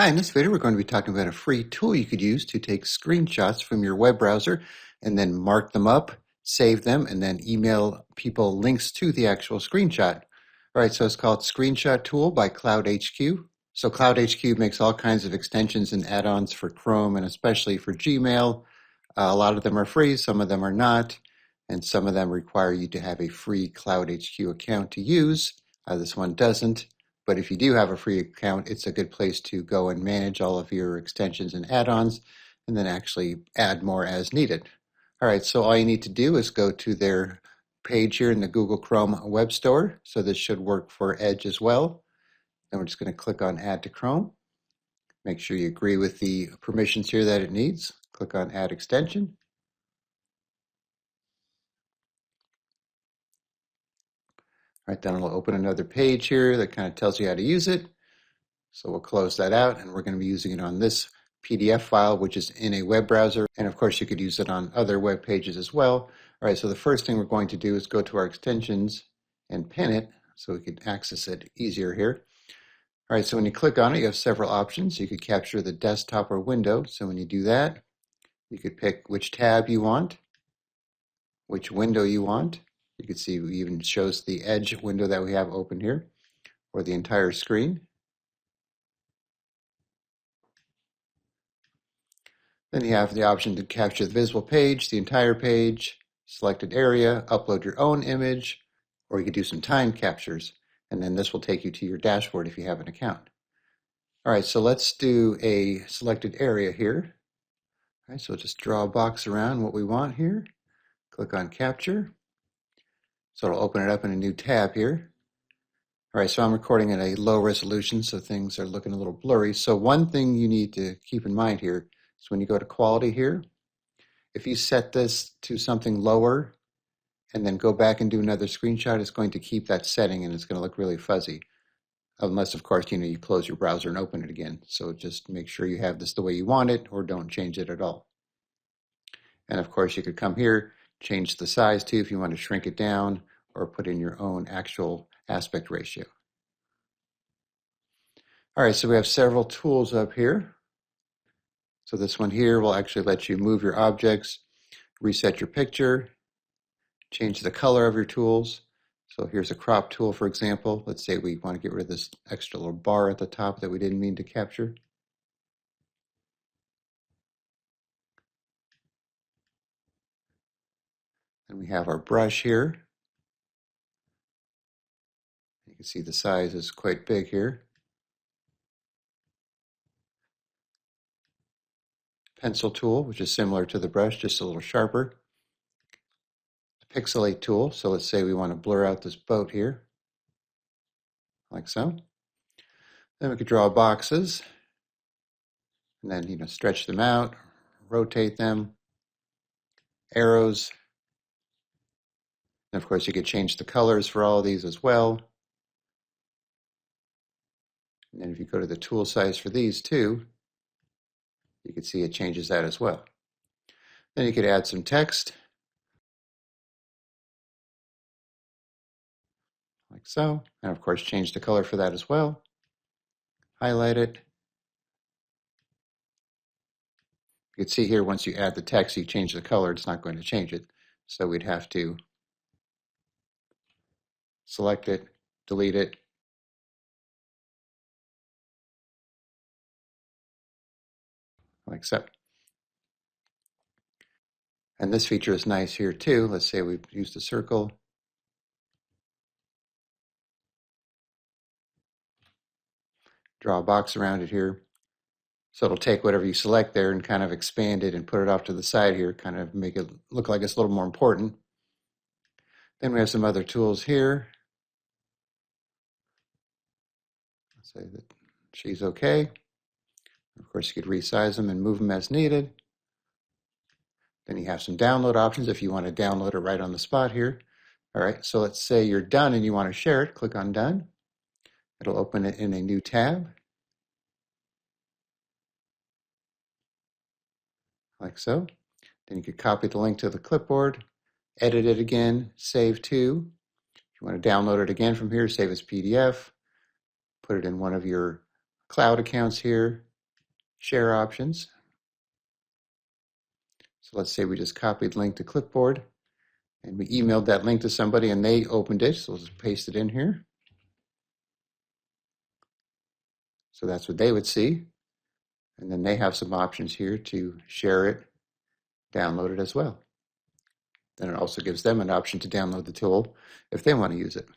Hi, in this video we're going to be talking about a free tool you could use to take screenshots from your web browser and then mark them up, save them, and then email people links to the actual screenshot. All right, so it's called Screenshot Tool by CloudHQ. So CloudHQ makes all kinds of extensions and add-ons for Chrome and especially for Gmail. A lot of them are free, some of them are not, and some of them require you to have a free CloudHQ account to use. This one doesn't. But if you do have a free account, it's a good place to go and manage all of your extensions and add-ons and then actually add more as needed. All right, so all you need to do is go to their page here in the Google Chrome Web Store. So this should work for Edge as well. Then we're just going to click on Add to Chrome. Make sure you agree with the permissions here that it needs. Click on Add Extension. All right, then it'll open another page here that kind of tells you how to use it. So we'll close that out, and we're going to be using it on this PDF file, which is in a web browser. And of course, you could use it on other web pages as well. All right, so the first thing we're going to do is go to our extensions and pin it so we can access it easier here. All right, so when you click on it, you have several options. You could capture the desktop or window. So when you do that, you could pick which tab you want, which window you want. You can see it even shows the Edge window that we have open here, or the entire screen. Then you have the option to capture the visible page, the entire page, selected area, upload your own image, or you could do some time captures, and then this will take you to your dashboard if you have an account. All right, so let's do a selected area here. All right, so just draw a box around what we want here. Click on Capture. So it'll open it up in a new tab here. All right, so I'm recording at a low resolution, so things are looking a little blurry. So one thing you need to keep in mind here is when you go to quality here, if you set this to something lower and then go back and do another screenshot, it's going to keep that setting and it's going to look really fuzzy. Unless, of course, you close your browser and open it again. So just make sure you have this the way you want it or don't change it at all. And of course, you could come here, change the size too if you want to shrink it down or put in your own actual aspect ratio. All right, so we have several tools up here. So this one here will actually let you move your objects, reset your picture, change the color of your tools. So here's a crop tool, for example. Let's say we want to get rid of this extra little bar at the top that we didn't mean to capture. And we have our brush here. You can see the size is quite big here. Pencil tool, which is similar to the brush, just a little sharper. The Pixelate tool, so let's say we want to blur out this boat here, like so. Then we could draw boxes, and then stretch them out, rotate them, arrows. And of course, you could change the colors for all of these as well. And then if you go to the tool size for these too, you can see it changes that as well. Then you could add some text, like so. And of course, change the color for that as well. Highlight it. You can see here, once you add the text, you change the color, it's not going to change it. So we'd have to select it, delete it, like so. And this feature is nice here too. Let's say we've used a circle. Draw a box around it here. So it'll take whatever you select there and kind of expand it and put it off to the side here, kind of make it look like it's a little more important. Then we have some other tools here. Let's say that she's okay. Of course, you could resize them and move them as needed. Then you have some download options if you want to download it right on the spot here. All right, so let's say you're done and you want to share it. Click on Done. It'll open it in a new tab, like so. Then you could copy the link to the clipboard, edit it again, save to. If you want to download it again from here, save as PDF, put it in one of your cloud accounts here, share options. So let's say we just copied link to clipboard and we emailed that link to somebody and they opened it. So we'll just paste it in here. So that's what they would see. And then they have some options here to share it, download it as well. Then it also gives them an option to download the tool if they want to use it.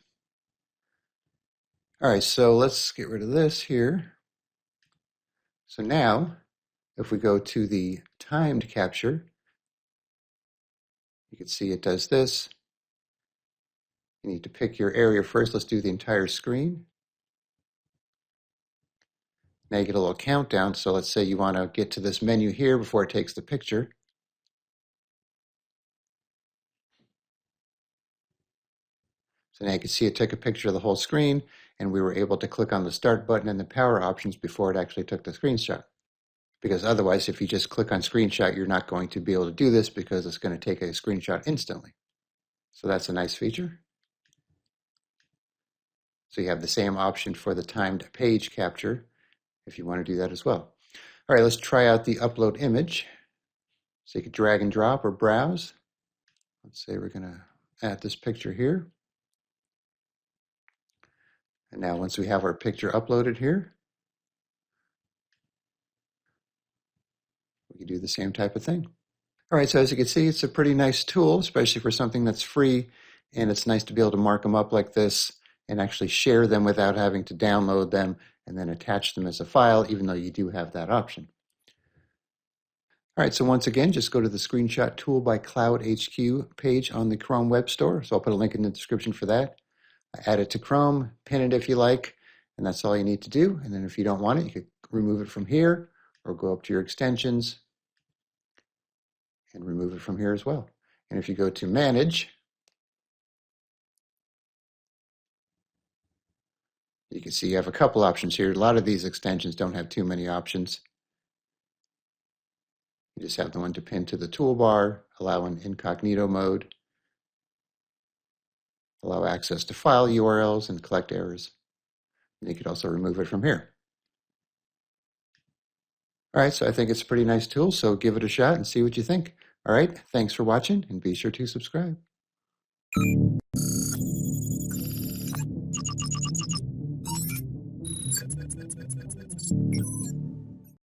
All right, so let's get rid of this here. So now, if we go to the timed capture, you can see it does this. You need to pick your area first. Let's do the entire screen. Now you get a little countdown. So let's say you want to get to this menu here before it takes the picture. So now you can see it took a picture of the whole screen, and we were able to click on the start button and the power options before it actually took the screenshot. Because otherwise, if you just click on screenshot, you're not going to be able to do this because it's going to take a screenshot instantly. So that's a nice feature. So you have the same option for the timed page capture if you want to do that as well. All right, let's try out the upload image. So you can drag and drop or browse. Let's say we're going to add this picture here. And now once we have our picture uploaded here, we can do the same type of thing. All right, so as you can see, it's a pretty nice tool, especially for something that's free. And it's nice to be able to mark them up like this and actually share them without having to download them and then attach them as a file, even though you do have that option. All right, so once again, just go to the Screenshot Tool by CloudHQ page on the Chrome Web Store. So I'll put a link in the description for that. Add it to Chrome, pin it if you like, and that's all you need to do. And then if you don't want it, you could remove it from here or go up to your extensions and remove it from here as well. And if you go to Manage, you can see you have a couple options here. A lot of these extensions don't have too many options. You just have the one to pin to the toolbar, allow an incognito mode, allow access to file URLs and collect errors. And you could also remove it from here. All right, so I think it's a pretty nice tool, so give it a shot and see what you think. All right, thanks for watching, and be sure to subscribe.